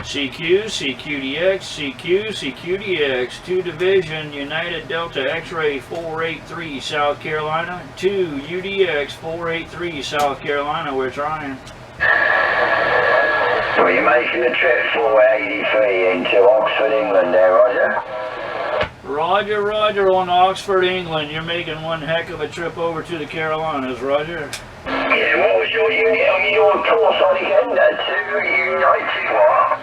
CQ, CQDX, CQ, CQDX, 2 Division, United Delta X-Ray 483, South Carolina, 2 UDX 483, South Carolina, we're trying. So you're making the trip 483 into Oxford, England there, Roger? Roger, Roger, on Oxford, England. You're making one heck of a trip over to the Carolinas, Roger. Yeah, what was your unit on your course on again? 2 United what?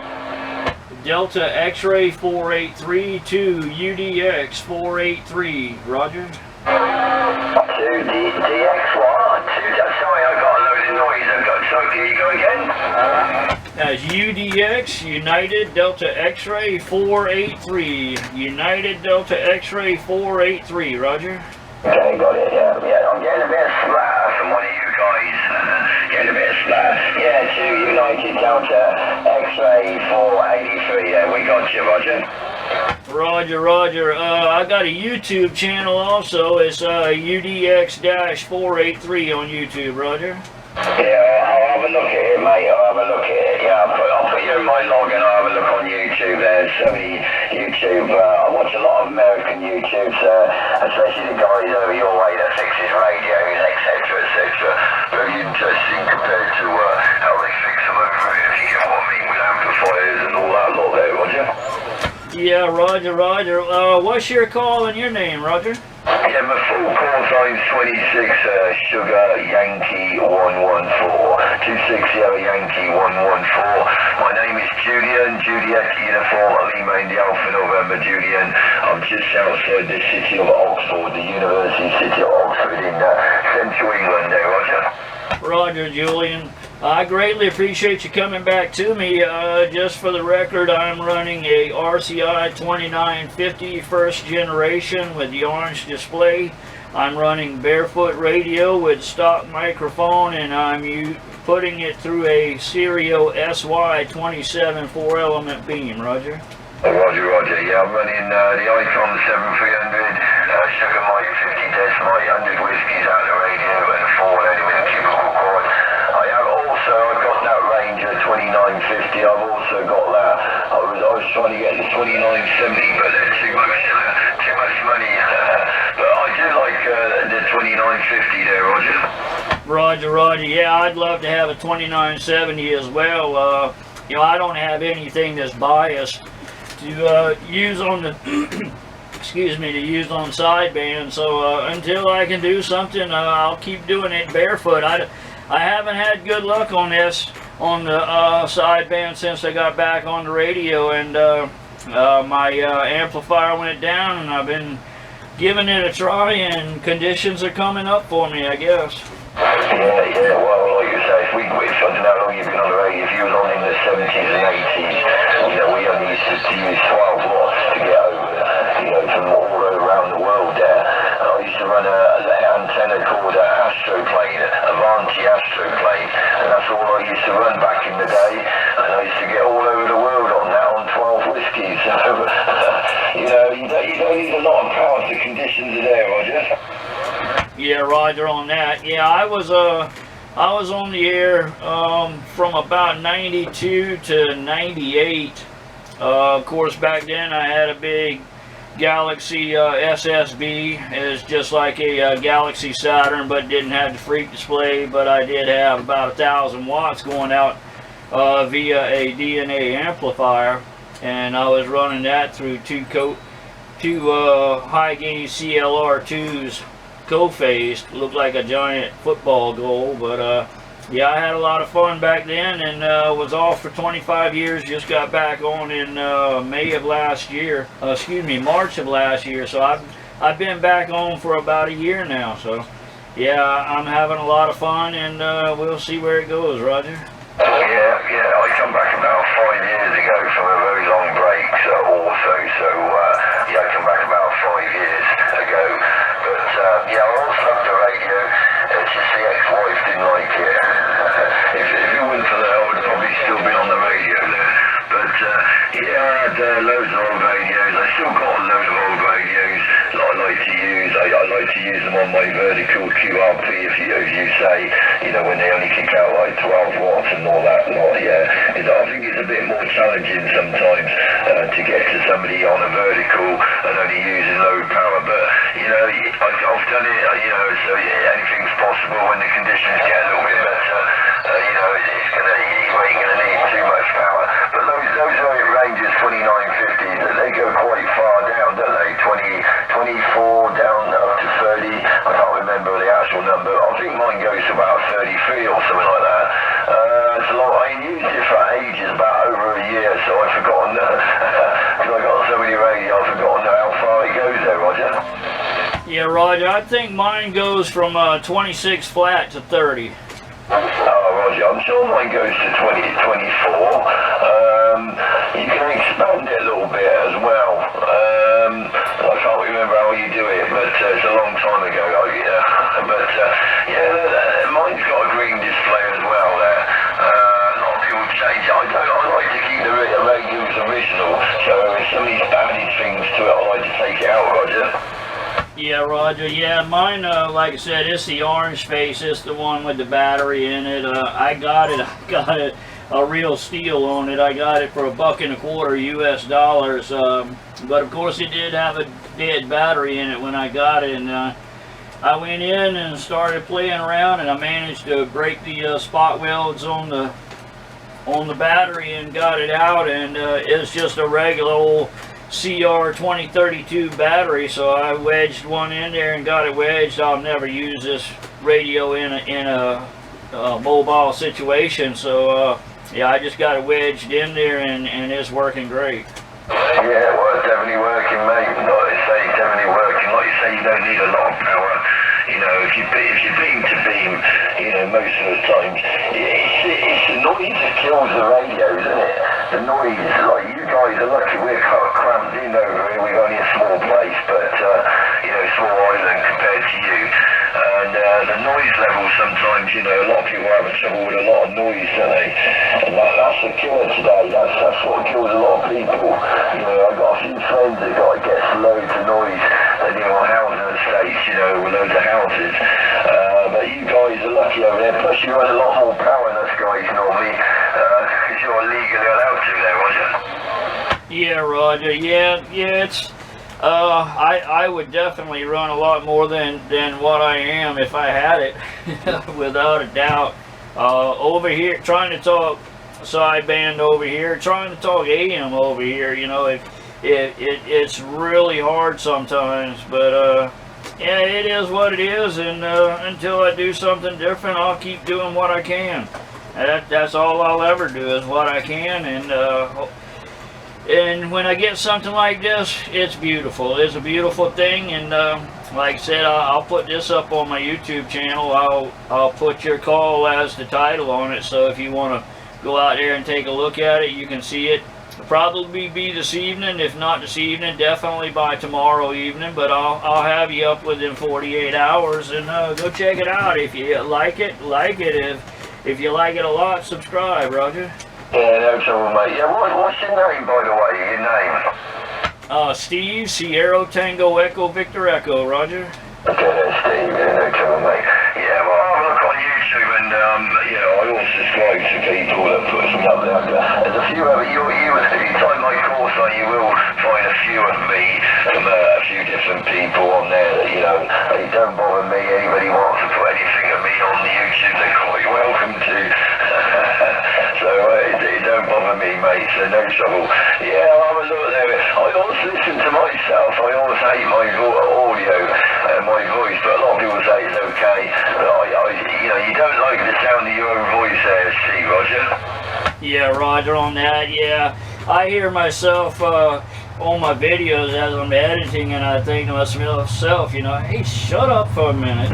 Delta X-Ray 483, 2 UDX 483, Roger. 2 DX what? 2, sorry, I got a load of noise. So can you go again? That's UDX, United Delta X-Ray 483. United Delta X-Ray 483, Roger. Okay, got it, yeah. I'm getting a bit of splatter from one of you guys. Getting a bit of splatter. Yeah, 2 United Delta X-Ray 483 there. We got you, Roger. Roger, Roger. I got a YouTube channel also. It's UDX-483 on YouTube, Roger. Yeah, I'll have a look at it, mate. I'll have a look at it. Yeah, I'll put you in my log and I'll have a look on YouTube. There's so many YouTube. I watch a lot of American YouTubes, especially the guys over your way that fixes radios, etc., etc. Very interesting compared to how they fix them over here, if you get what I mean, with amplifiers and all that lot there, Roger. Yeah, Roger, Roger. What's your call and your name, Roger? Yeah, my full call sign's 26 Sugar Yankee 114. 26 Yankee 114. My name is Julian, Juliet Uniform, Lima India Alpha November Julian. I'm just outside the city of Oxford, the University City of Oxford in central England there, Roger. Roger, Julian. I greatly appreciate you coming back to me. Just for the record, I'm running a RCI 2950 first generation with the orange display. I'm running barefoot radio with stock microphone, and I'm putting it through a Stereo SY27 4-element beam, Roger. Roger, Roger. Yeah, I'm running the Icon 7300, Sugar Mike 50 Decimite, 100 whiskies out of the radio, and a 4 anyway, a cubicle quad. I've got that Ranger 2950. I've also got that. I was trying to get the 2970, but they're too much money. But I do like the 2950 there, Roger. Roger, Roger. Yeah, I'd love to have a 2970 as well. You know, I don't have anything that's biased to use on the excuse me, to use on sideband. So until I can do something, I'll keep doing it barefoot. I haven't had good luck on this on the sideband since I got back on the radio, and my amplifier went down, and I've been giving it a try, and conditions are coming up for me, I guess. Yeah, well, like you say, if I don't know how long you've been on the radio, if you was on in the 70s and 80s, you know, we only used to use 12 watts to get over, you know, from all around the world there. And I used to run an antenna called Astroplane, Avanti Astroplane, and that's all I used to run back in the day, and I used to get all over the world on that on 12 whiskies. So, you know, you don't need a lot of power, the conditions are there, Roger. Yeah, Roger on that. Yeah, I was on the air from about 92 to 98. Of course, back then I had a big Galaxy SSB. It's just like a Galaxy Saturn, but didn't have the freak display. But I did have about 1,000 watts going out via a DNA amplifier, and I was running that through two high gain CLR2s. Co-phased, looked like a giant football goal, but yeah, I had a lot of fun back then, and was off for 25 years. Just got back on in March of last year. So I've been back on for about a year now. So yeah, I'm having a lot of fun, and we'll see where it goes, Roger. Yeah, I come back about 5 years ago from a very long break, yeah, I come back about 5 years ago. But yeah, I also loved the radio. It's just the ex-wife didn't like it. If it wasn't for that, I would have probably still been on the radio there. But yeah, I had loads of old radios. I still got a load of old radios that I like to use. I like to use them on my vertical QRP, if you say, you know, when they only kick out like 12 watts and all that lot, yeah. I think it's a bit more challenging sometimes to get to somebody on a vertical and only using low power, but, you know, I've done it, you know, so anything's possible when the conditions get a little bit better. You know, it's gonna, you ain't gonna need too much power. But those ranges 2950s, they go quite far down, don't they? 24 down up to 30. I can't remember the actual number. I think mine goes to about 33 or something like that. It's a lot. I ain't used it for ages, about over a year, so I've forgotten. Because I got so many radios, I've forgotten how far it goes there, Roger. Yeah, Roger, I think mine goes from 26 flat to 30. Oh, Roger, I'm sure mine goes to 24. You can expand it a little bit as well. I can't remember how you do it, but it's a long time ago. But yeah, mine's got a green display as well there. A lot of people change it. I like to keep the radios original, so if somebody's added things to it, I like to take it out, Roger. Yeah, Roger. Yeah, mine, like I said, it's the orange face. It's the one with the battery in it. I got it a real steal on it. I got it for $1.25 US. But of course, it did have a dead battery in it when I got it. And I went in and started playing around, and I managed to break the spot welds on the battery and got it out. And it's just a regular old CR 2032 battery, so I wedged one in there and got it wedged. I'll never use this radio in a mobile situation, so yeah, I just got it wedged in there, and it's working great. Yeah, well, it's definitely working, mate. Like I say, it's definitely working. Like you say, you don't need a lot of power. You know, if you beam to beam, you know, most of the times, it's the noise that kills the radio, isn't it? The noise, like you guys are lucky, we're kind of cramped in over here. We've only a small place, but, you know, small island compared to you. And the noise level sometimes, you know, a lot of people are having trouble with a lot of noise, don't they? And that's the killer today. That's what kills a lot of people. You know, I've got a few friends that gets loads of noise, and, you know, housing estates, you know, with loads of houses. But you guys are lucky over there. Plus, you run a lot more power than us guys normally, because you're legally allowed to there, Roger. Yeah, Roger. Yeah, it's. I would definitely run a lot more than what I am if I had it, without a doubt. Over here, trying to talk sideband over here, trying to talk AM over here, you know, it's really hard sometimes, but yeah, it is what it is, and until I do something different, I'll keep doing what I can. That's all I'll ever do is what I can, and when I get something like this, it's beautiful. It's a beautiful thing, and like I said, I'll put this up on my YouTube channel. I'll put your call as the title on it, so if you want to go out there and take a look at it, you can see it. It'll probably be this evening. If not this evening, definitely by tomorrow evening, but I'll have you up within 48 hours, and go check it out. If you like it, like it. If you like it a lot, subscribe, Roger. Yeah, no trouble, mate. Yeah, what's your name, by the way? Your name? Steve, Sierra Tango Echo Victor Echo, Roger. Okay, then, Steve. Yeah, no trouble, mate. Yeah, well, I'll have a look on YouTube, and, you know, I always subscribe to people that put something up there. There's a few of you, if you type my course on, you will find a few of me from a few different people on there that, you know, it don't bother me. Anybody wants to put anything of me on the YouTube, they're quite welcome to. So it don't bother me, mate, so no trouble. Yeah, I'll have a look there. I always listen to myself. I always hate my audio and my voice, but a lot of people say it's okay. But you know, you don't like the sound of your own voice there, Steve, Roger? Yeah, Roger, on that, yeah. I hear myself on my videos as I'm editing, and I think to myself, you know, hey, shut up for a minute.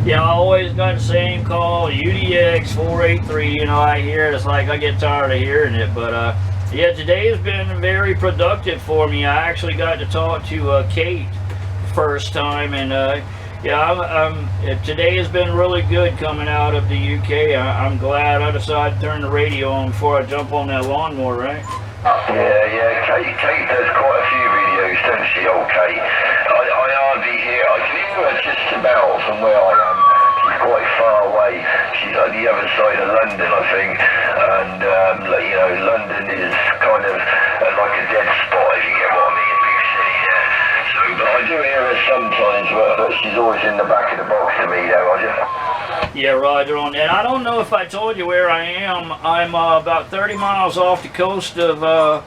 Yeah, I always got the same call, UDX 483, you know, I hear it, it's like I get tired of hearing it, but yeah, today has been very productive for me. I actually got to talk to Kate first time, and yeah, today has been really good coming out of the UK. I'm glad I decided to turn the radio on before I jump on that lawnmower, right? Yeah, Kate does quite a few videos, doesn't she, old Kate? I hardly hear, I do near her just about from where I am. She's quite far away. She's on the other side of London, I think. And, you know, London is kind of like a dead spot, if you get what I mean, a big city, yeah. So, but I do hear her sometimes, but she's always in the back of the box to me, though, Roger. Yeah, Roger on that. I don't know if I told you where I am. I'm about 30 miles off the coast of the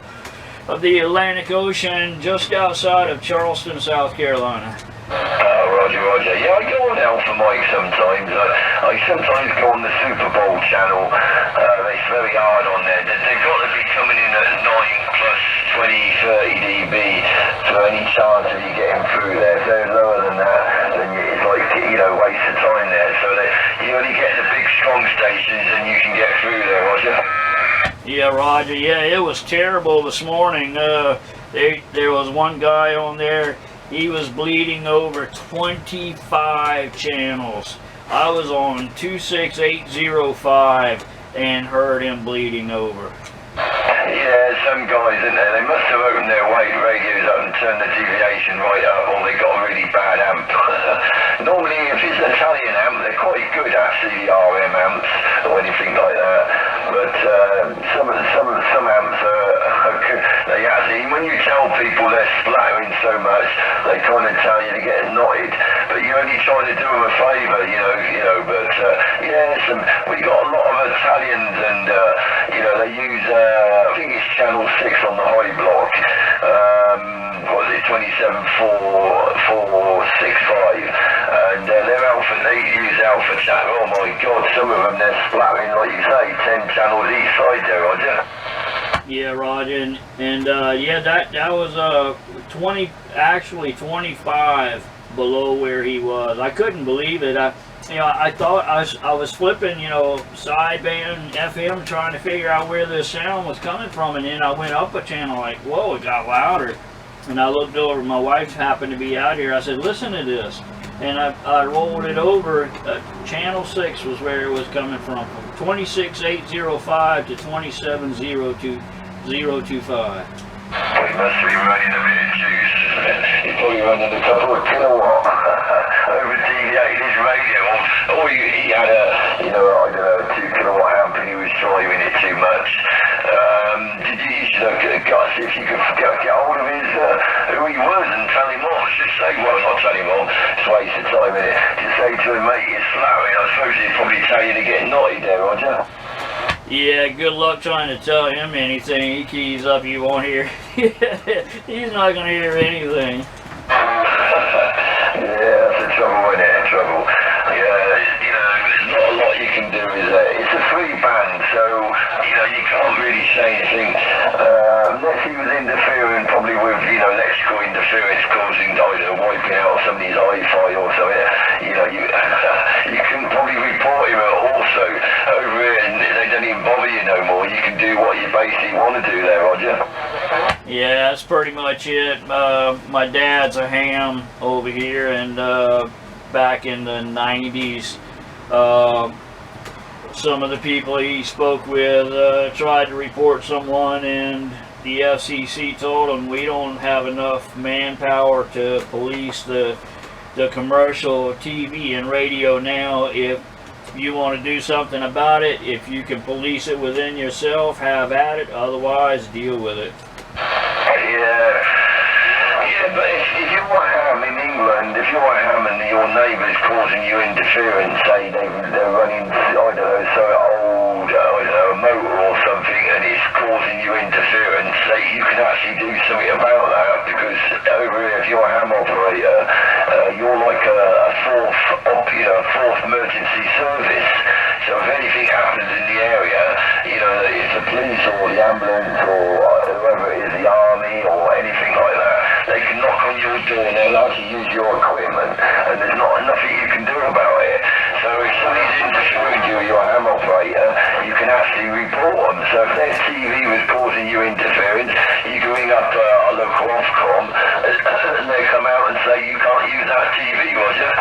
Atlantic Ocean, just outside of Charleston, South Carolina. Roger. Yeah, I go on Alpha Mike sometimes. I sometimes go on the Super Bowl channel. It's very hard on there. They've got to be coming in at 9 plus 20, 30 dB for any chance of you getting through there. If they're lower than that, then it's like, you know, waste of time there. So you only get the big strong stations and you can get through there, Roger. Yeah, Roger. Yeah, it was terrible this morning. There was one guy on there. He was bleeding over 25 channels. I was on 26805 and heard him bleeding over. Yeah, some guys, isn't there? They must have opened their radios up and turned the deviation right up, or they got a really bad amp. Normally, if it's an Italian amp, they're quite good actually, the RM amps or anything like that. But some amps are good. They actually, when you tell people they're splattering so much, they kind of tell you to get knotted. But you're only trying to do them a favour, you know. But yeah, we got a lot of Italians, and you know, they use I think it's channel 6 on the high block. What is it, 27.465, and they're alpha. They use alpha channel. Oh my God, some of them they're splattering, like you say, 10 channels each side there, Roger. Yeah, Roger, and yeah, that was 25 below where he was. I couldn't believe it. I thought I was flipping, you know, sideband FM, trying to figure out where this sound was coming from, and then I went up a channel, like, whoa, it got louder. And I looked over. My wife happened to be out here. I said, listen to this. And I rolled it over. Channel 6 was where it was coming from 26805 to 27025. Well, he must be running a bit of juice. He's probably running a couple of kilowatt over deviated his radio. Or he had a, you know, I don't know, 2 kilowatt amp and he was driving it too much. You should have got, if you could get hold of his, who he was, and tell him off. Just say, well, not tell him off, it's a waste of time, innit? Just say to him, mate, it's flattering. I suppose he'd probably tell you to get knotted there, Roger. Yeah, good luck trying to tell him anything. He keys up, you won't hear. He's not going to hear anything. Yeah, that's the trouble, isn't it? Trouble. Yeah, you know, there's not a lot you can do, is there? It's a free band, so, you know, you can't really say anything. Unless he was interfering probably with, you know, electrical interference causing, I don't know, wiping out somebody's Wi-Fi or something. You know, you can probably report him also over here, and they don't even bother you no more. You can do what you basically want to do there, Roger. Yeah, that's pretty much it. My dad's a ham over here, and back in the 90s, some of the people he spoke with tried to report someone, and the FCC told them, we don't have enough manpower to police the commercial TV and radio now. If you want to do something about it, if you can police it within yourself, have at it. Otherwise, deal with it. Yeah, but if you want ham in England, if you want ham and your neighbour's causing you interference, say they're running, I don't know, so old, I don't know, a motor or something, and it's causing you interference, say you can actually do something about that, because over here, if you're a ham operator, you're like a fourth emergency service. So if anything happens in the area, you know, if the police or the ambulance or whoever it is, the army or anything like that, they can knock on your door and they're allowed to use your equipment, and there's nothing you can do about it. So if somebody's interfering you, you're a ham operator, you can actually report them. So if their TV was causing you interference, you can ring up a local Ofcom and they come out and say you can't use that TV, Roger.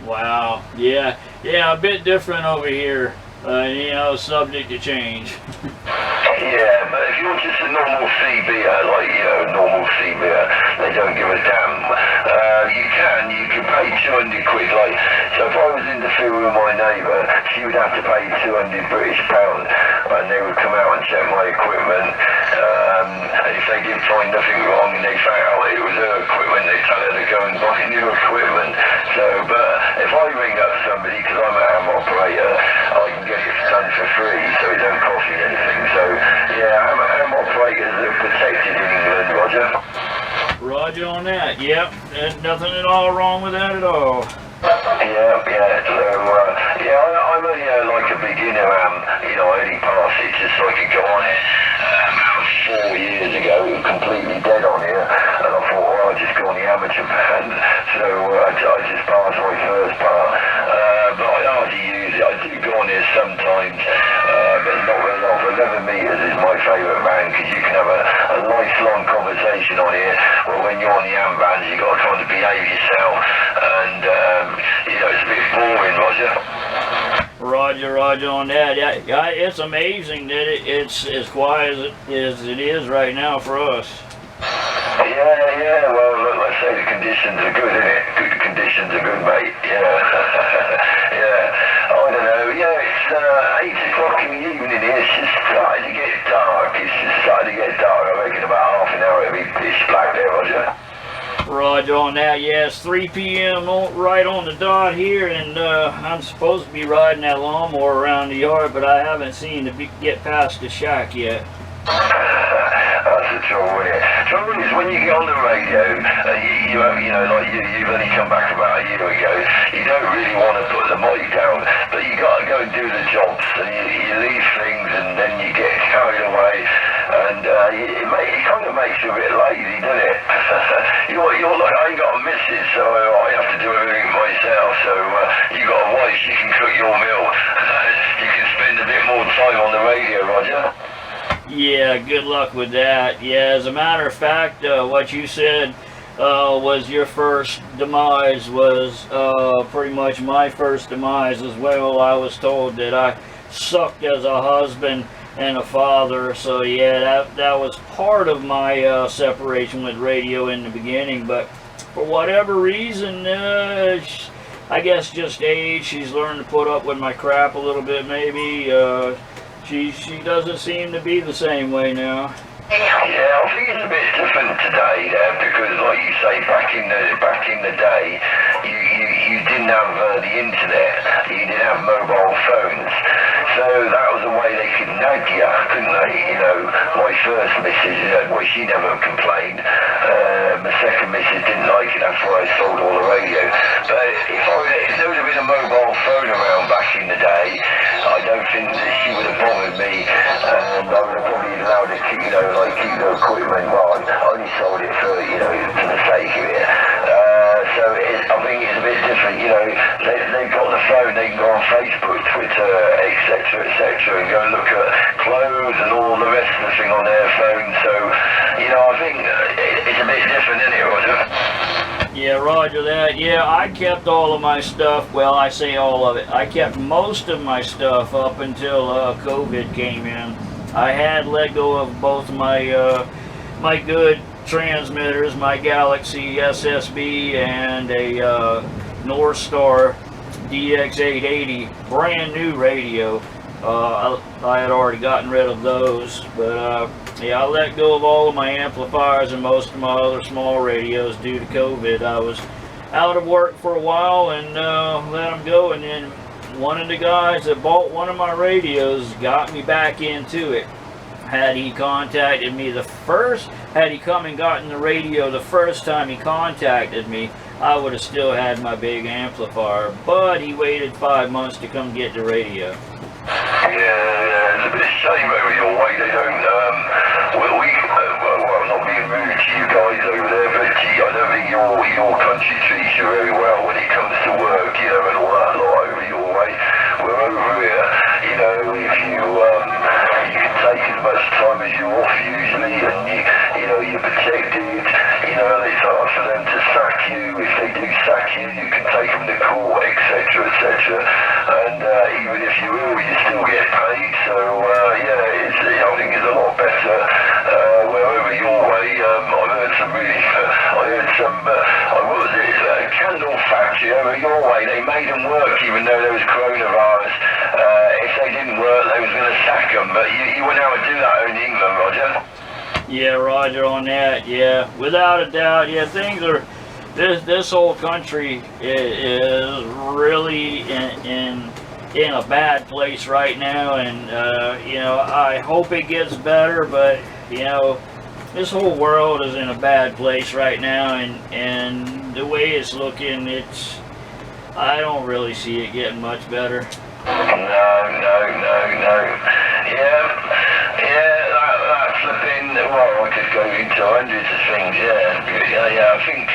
Wow. Yeah, a bit different over here. You know, subject to change. Yeah, but if you're just a normal CBer, like, you know, normal CBer, they don't give a damn. you can pay 200 quid, like, so if I was interfering with my neighbour, she would have to pay 200 British pounds, and they would come out and check my equipment, and if they did find nothing wrong and they found out it was her equipment, they'd tell her to go and buy new equipment. So, but if I ring up somebody, because I'm a ham operator, I can get it done for free, so it don't cost me anything. So, yeah, ham operators are protected in England, Roger. Roger on that. Yep, there's nothing at all wrong with that at all. Yeah, so, I'm only like a beginner, I only passed it just so I could go on it. About 4 years ago, it was completely dead on here, and I thought, well, I'll just go on the amateur band, so I just passed my first part, but I hardly use it. I do go on here sometimes, but not very often. 11 metres is my favourite band, because you can have a lifelong conversation on here, well, when you're on the AM bands, you've got to kind of behave yourself, and, it's a bit boring, Roger. Roger on that. Yeah, it's amazing that it's as quiet as it is right now for us. Yeah, well, look, let's say the conditions are good, innit? Good conditions are good, mate, yeah. I don't know, it's 8 o'clock in the evening here, it's just starting to get dark, I reckon about half an hour it'll be pitch black there, Roger. Roger on that. Yeah, it's 3 p.m. right on the dot here, and I'm supposed to be riding that lawnmower around the yard, but I haven't seen to get past the shack yet. That's the trouble with it. Trouble is when you get on the radio, you've only come back about a year ago, you don't really want to put the mic down, but you got to go and do the jobs, and you leave things, and then you get carried away, and it kind of makes you a bit lazy, doesn't it? You're like, I ain't got a missus, so I have to do everything myself, so you got a wife, she can cook your meal, you can spend a bit more time on the radio, Roger. Yeah, good luck with that. Yeah, as a matter of fact, what you said was your first demise was pretty much my first demise as well. I was told that I sucked as a husband and a father, so yeah, that was part of my separation with radio in the beginning, but for whatever reason, I guess just age, she's learned to put up with my crap a little bit maybe. She doesn't seem to be the same way now. Yeah, I think it's a bit different today, because like you say, back in the day, you didn't have the internet, you didn't have mobile phones, so that was a way they could nag you, couldn't they? My first missus, she never complained, my second missus didn't like it, that's why I sold all the radio, but if there would have been a mobile phone around back in the day, I don't think that she would have bothered me, and I would have probably allowed her to keep the equipment. Well, I only sold it for the sake of it. So I think it's a bit different. They've got the phone. They can go on Facebook, Twitter, etc., and go look at clothes and all the rest of the thing on their phone. So I think it's a bit different, isn't it, Roger? Yeah, Roger that. Yeah, I kept all of my stuff. Well, I say all of it. I kept most of my stuff up until COVID came in. I had let go of both my my good transmitters, my Galaxy SSB and a North Star DX880, brand new radio. I had already gotten rid of those, but yeah, I let go of all of my amplifiers and most of my other small radios due to COVID. I was out of work for a while and let them go, and then one of the guys that bought one of my radios got me back into it. Had he contacted me had he come and gotten the radio the first time he contacted me, I would have still had my big amplifier, but he waited 5 months to come get the radio. Yeah, it's a bit of a shame over your way. They don't, well, I'm not being rude to you guys over there, but I don't think your country treats you very well when it comes to work, and all that lot over your way. We're over here, if you can take as much time as you're off usually, and you're protected, it's hard for them to sack you. If they do sack you, you can take them to court, etc., and even if you will, you still get paid, so I think it's a lot better. Where over your way, I heard some, what was it, candle factory over your way. They made them work even though there was coronavirus. If they didn't work, they was going to sack them. But you wouldn't have to do that in England, Roger. Yeah, Roger, on that. Yeah, without a doubt. Yeah, things are. This whole country is really in a bad place right now, and you know, I hope it gets better. But you know, this whole world is in a bad place right now, and the way it's looking, I don't really see it getting much better. No. Yeah, that flipping, well, I could go into hundreds of things, yeah, I think,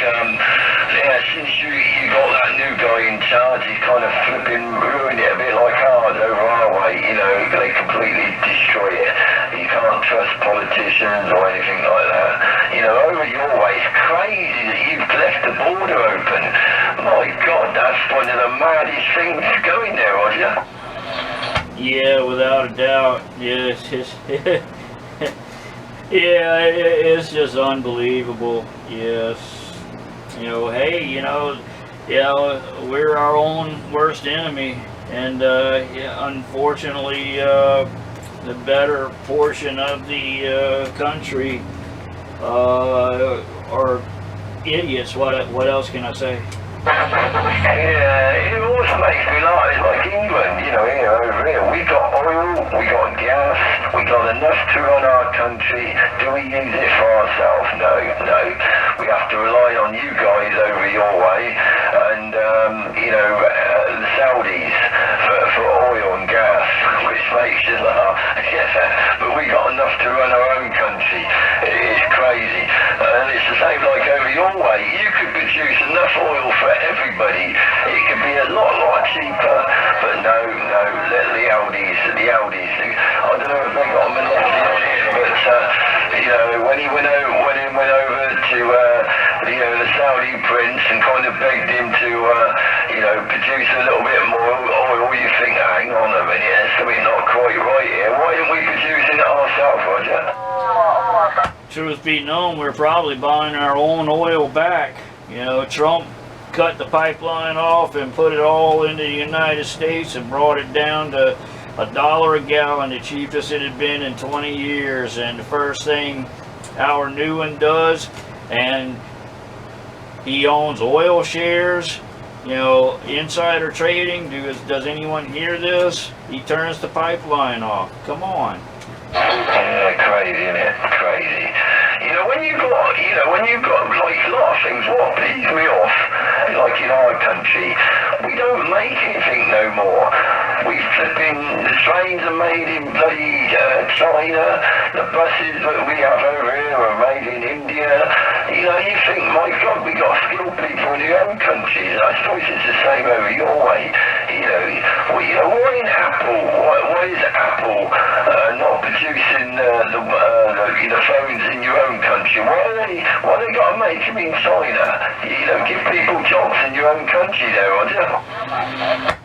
since you got that new guy in charge, he's kind of flipping ruined it a bit like ours over our way, you know, they completely destroy it. You can't trust politicians or anything like that. You know, over your way, it's crazy that you've left the border open. My God, that's one of the maddest things going there, Roger. Yeah, without a doubt. Yeah, it's just unbelievable. Yes. You know, hey, you know, we're our own worst enemy, and yeah, unfortunately, the better portion of the country are idiots. What else can I say? Yeah, it also makes me laugh. It's like England, you know, here, over here. We got oil, we got gas, we got enough to run our country. Do we use it for ourselves? No. We have to rely on you guys over your way, and, you know, the Saudis for oil and gas, which makes you laugh. Yeah, but we got enough to run our own country. It is crazy. And it's the same like over your way. You could produce enough oil for everybody. It could be a lot cheaper. But no, the Audis, I don't know if they got a monopoly on it, but you know, when he went over to you know, the Saudi prince and kind of begged him to you know, produce a little bit more oil, you think, hang on a minute, there's something not quite right here. Why aren't we producing it ourselves, Roger? Truth be known, we're probably buying our own oil back. You know, Trump cut the pipeline off and put it all into the United States and brought it down to $1 a gallon, the cheapest it had been in 20 years. And the first thing our new one does, and he owns oil shares, you know, insider trading. Does anyone hear this? He turns the pipeline off. Come on. Yeah, crazy, isn't it? Crazy. You know, when you got like a lot of things, what pees me off, like in our country, we don't make anything no more. The trains are made in bloody China, the buses that we have over here are made in India. You know, you think, my God, we got skilled people in your own countries. I suppose it's the same over your way. You know, why in Apple? Why is Apple not producing the phones in your own country? Why they got to make them in China? You know, give people jobs in your own country there, Roger.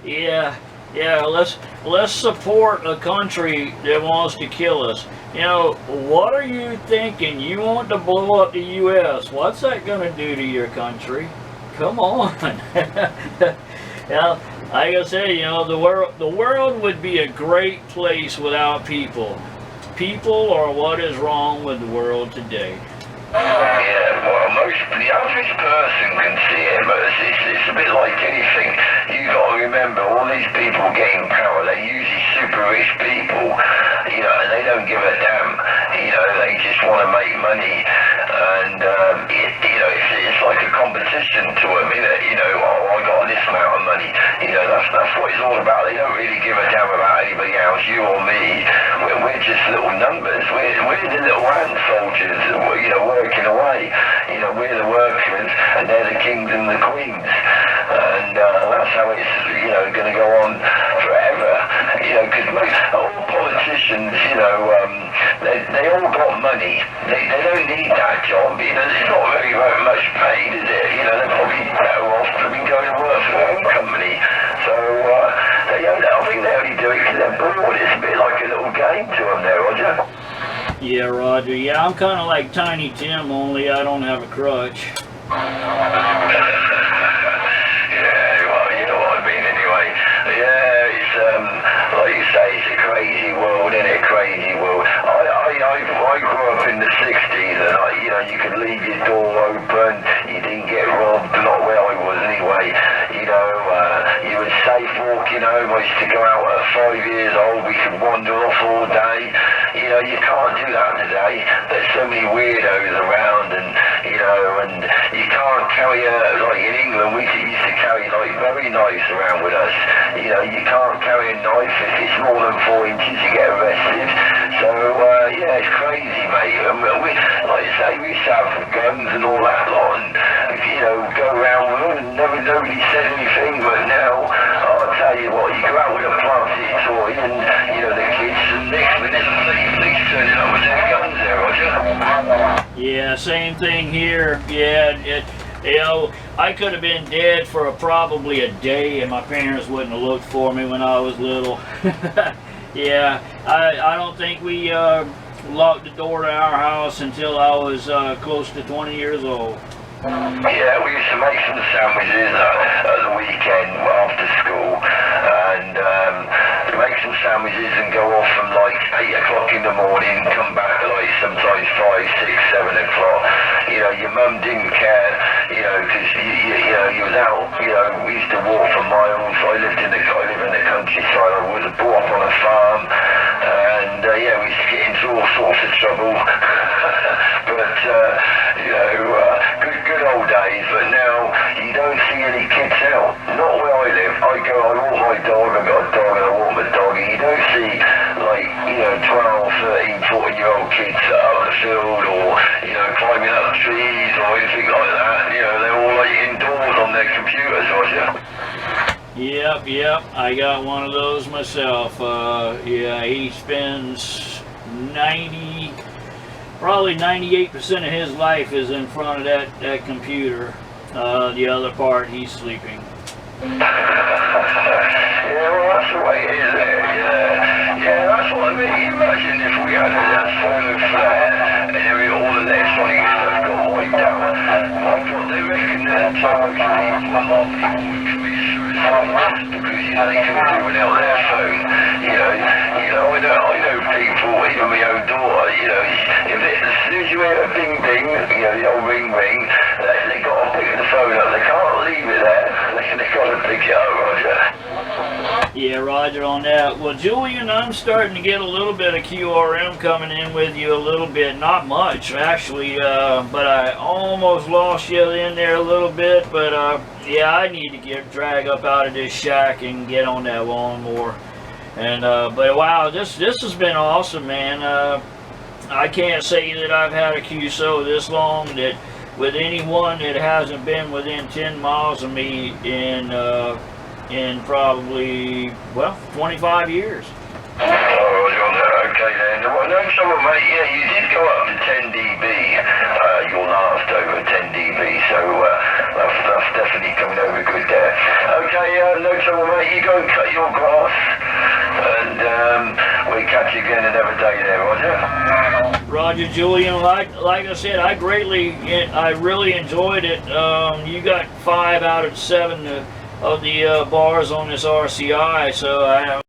Yeah, let's support a country that wants to kill us. You know, what are you thinking? You want to blow up the U.S. What's that going to do to your country? Come on. Yeah, like I say, you know, the world would be a great place without people. People are what is wrong with the world today. Yeah, well, the average person can see it, but it's a bit like anything. You got to remember, all these people getting power, they're usually super rich people, you know, and they don't give a damn. You know, they just want to make money, and you know, it's like a competition to them. You know, oh, I got this amount of money. You know, that's what it's all about. They don't really give a damn about anybody else, you or me. We're just little numbers. We're the little hand soldiers, you know, working away. You know, we're the workers, and they're the kings and the queens. And that's how it's, you know, going to go on forever. You know, because all politicians, you know, they all got money. They don't need that job. You know, it's not very much paid, is it? You know, they're probably better off going to work for their own company. So, I think they only do it because they're bored. It's a bit like a little game to them there, Roger. Yeah, Roger. Yeah, I'm kind of like Tiny Tim, only I don't have a crutch. in the 60s, and you could leave your door open, you didn't get robbed, not where I was anyway. You were safe walking home. I used to go out at 5 years old, we could wander off all day. You can't do that today. There's so many weirdos around, and you can't carry like in England, we used to carry like very knives around with us. You can't carry a knife if it's more than 4 inches, you get arrested. So, yeah, it's crazy, mate. We, like I say, we used to have guns and all that lot, and, go around with them, and nobody said anything, but now, I'll tell you what, you go out with a plastic toy, and, the kids, and next minute, the police turning up with their guns there, Roger. Yeah, same thing here. Yeah, I could have been dead for probably a day, and my parents wouldn't have looked for me when I was little. Yeah, I don't think we locked the door to our house until I was close to 20 years old. Yeah, we used to make some sandwiches at the weekend after school, and make some sandwiches and go off from like 8 o'clock in the morning, come back like sometimes 5, 6, 7 o'clock. Your mum didn't care, because you was out. We used to walk for miles. I live in the countryside. I was brought up on a farm, and yeah, we used to get into all sorts of trouble. But good old days. But now you don't see any kids out. Not where I live. I walk my dog. I've got a dog, and I walk my dog. And you don't see like 12, 13, 14-year-old kids out in the field, or climbing up the trees or anything like that. They're all like indoors on their computers, Roger. Yep, I got one of those myself. Yeah, he spends probably 98% of his life is in front of that computer. The other part, he's sleeping. Yeah, well, that's the way it is there. Yeah, that's what I mean. Imagine if we had a solar flare and all the electronic stuff got wiped out. My God, they reckon that most people would commit suicide because, they couldn't do without their phone. I know people, even my own daughter, as soon as you hear a bing bing, the old ring ring, they got to pick the phone up. They can't leave it there. They got to pick it up, Roger. Yeah, Roger on that. Well, Julian, I'm starting to get a little bit of QRM coming in with you a little bit. Not much, actually, but I almost lost you in there a little bit. But, yeah, I need to drag up out of this shack and get on that lawnmower. And, but wow, this has been awesome, man. I can't say that I've had a QSO this long that with anyone that hasn't been within 10 miles of me in probably, 25 years. Oh, okay then. Well, no trouble, mate. Yeah, you did go up to 10 dB. Your last over 10 dB, so that's definitely coming over good there. Okay, no trouble, mate. You go and cut your grass, and we'll catch you again another day there, Roger. Roger, Julian. Like I said, I really enjoyed it. You got 5 out of 7 of the bars on this RCI, so